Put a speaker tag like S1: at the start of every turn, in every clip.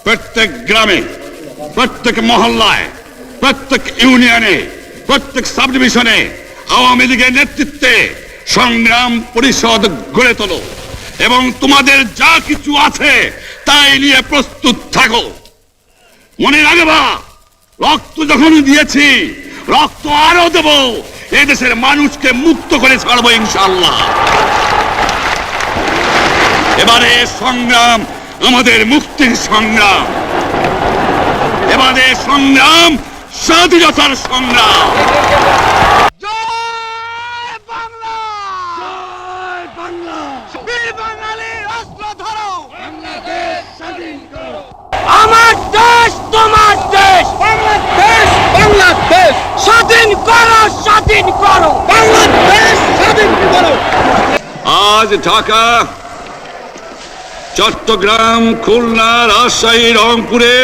S1: প্রত্যেক গ্রামে, প্রত্যেক মহল্লায়, প্রত্যেক ইউনিয়নে, প্রত্যেক সাব ডিভিশনে আওয়ামী লীগের নেতৃত্বে সংগ্রাম পরিষদ গড়ে তোলো এবং তোমাদের যা কিছু আছে তাই নিয়ে প্রস্তুত থাকো। মনে রাখবা, রক্ত যখন দিয়েছি, রক্ত আরো দেব। এদেশের মানুষকে মুক্ত করে ছাড়বো ইনশাআল্লাহ। এবারে সংগ্রাম আমাদের মুক্তির সংগ্রাম, এবারে সংগ্রাম স্বাধীনতার সংগ্রাম।
S2: জয় বাংলা, জয় বাংলা, বীর বাঙালির অস্ত্র ধরো, বাংলাদেশ স্বাধীন করো। আমার দেশ তোমার দেশ, বাংলাদেশ, বাংলাদেশ স্বাধীন করো, স্বাধীন করো, বাংলাদেশ স্বাধীন করো।
S1: আজ ঢাকা, চট্টগ্রাম, খুলনা, রাজশাহী, রংপুরে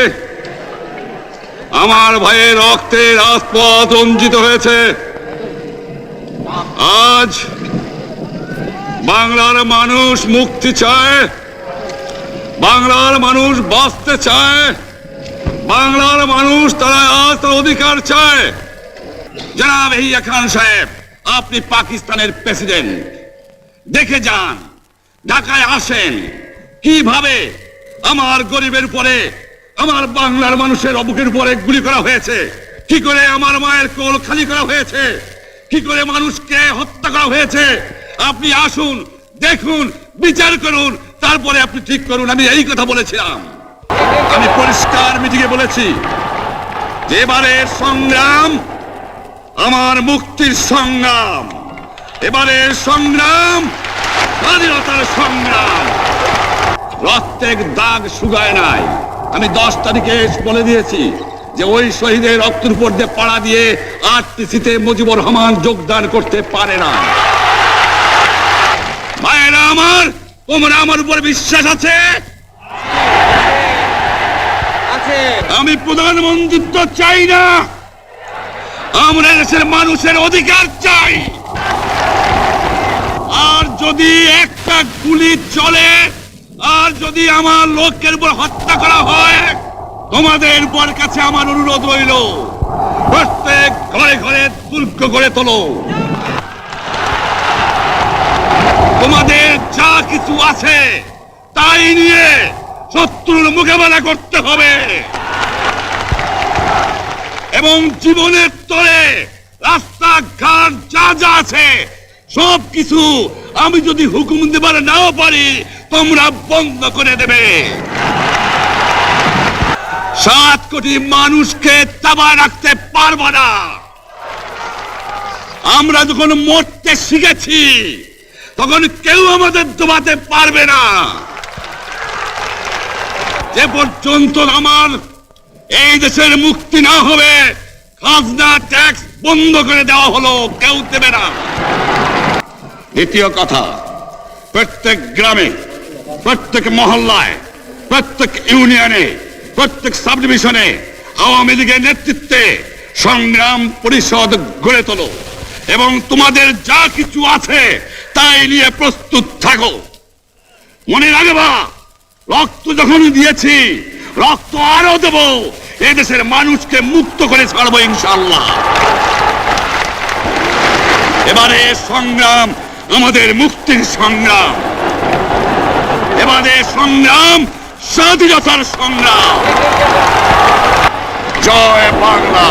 S1: আমার ভাইয়ের রক্তে রাজপথ রঞ্জিত হয়েছে। আজ বাংলার মানুষ মুক্তি চায়, বাংলার মানুষ বাঁচতে চায়, বাংলার মানুষ তারা আজ তার অধিকার চায়। জনাব ইয়াহিয়া খান সাহেব, আপনি পাকিস্তানের প্রেসিডেন্ট, দেখে যান, ঢাকায় আসেন কিভাবে আমার গরিবের উপরে, আমার বাংলার মানুষের বুকের উপরে গুলি করা হয়েছে, কি করে আমার মায়ের কোল খালি করা হয়েছে, কি করে মানুষকে হত্যা করা হয়েছে। আপনি আসুন, দেখুন, বিচার করুন, তারপরে আপনি ঠিক করুন। আমি এই কথা বলেছিলাম, আমি পরিষ্কার মিটিংয়ে বলেছি যে এবারের সংগ্রাম আমার মুক্তির সংগ্রাম, এবারের সংগ্রাম স্বাধীনতার সংগ্রাম। রক্তের দাগ শুকায় নাই। আমি 10 তারিখে বলে দিয়েছি যে ওই শহীদের রক্তের উপর দিয়ে পাড়া দিয়ে আরটিসিতে মুজিবুর রহমান যোগদান করতে পারে না। ভাইয়েরা আমার, তোমরা আমার উপর বিশ্বাস আছে? আমি প্রধানমন্ত্রিত্ব চাই না, আমরা দেশের মানুষের অধিকার চাই। আর যদি একটা গুলি চলে, আর যদি আমার লোকের উপর হত্যা করা হয়, তোমাদের উপর কাছে আমার অনুরোধ রইল, প্রত্যেক ঘরে ঘরে দুর্গ গড়ে তোলো। তোমাদের যা কিছু আছে তাই নিয়ে শত্রুর মোকাবেলা করতে হবে এবং জীবনের তরে রাস্তাঘাট যা যা আছে সব কিছু আমি যদি হুকুম দেবার নাও পারি, তোমরা বন্ধ করে দেবে। 7 কোটি মানুষকে চাপা রাখতে পারবো না। আমরা যখন মরতে শিখেছি তখন কেউ আমাদের দবাতে পারবে না। যে পর্যন্ত আমার এই দেশের মুক্তি না হবে, খাজনা ট্যাক্স বন্ধ করে দেওয়া হলো, কেউ দেবে না। দ্বিতীয় কথা, প্রত্যেক গ্রামে, প্রত্যেক মহল্লায়, প্রত্যেক ইউনিয়নে, প্রত্যেক সাব ডিভিশনে আওয়ামী লীগের নেতৃত্বে সংগ্রাম পরিষদ গড়ে তোলো এবং তোমাদের যা কিছু আছে তাই নিয়ে প্রস্তুত থাকো। মনে রাখবা, রক্ত যখন দিয়েছি, রক্ত আরো দেব। এদেশের মানুষকে মুক্ত করে ছাড়বো ইনশাআল্লাহ। এবারে সংগ্রাম আমাদের মুক্তির সংগ্রাম, এবারে সংগ্রাম স্বাধীনতার সংগ্রাম। জয় বাংলা।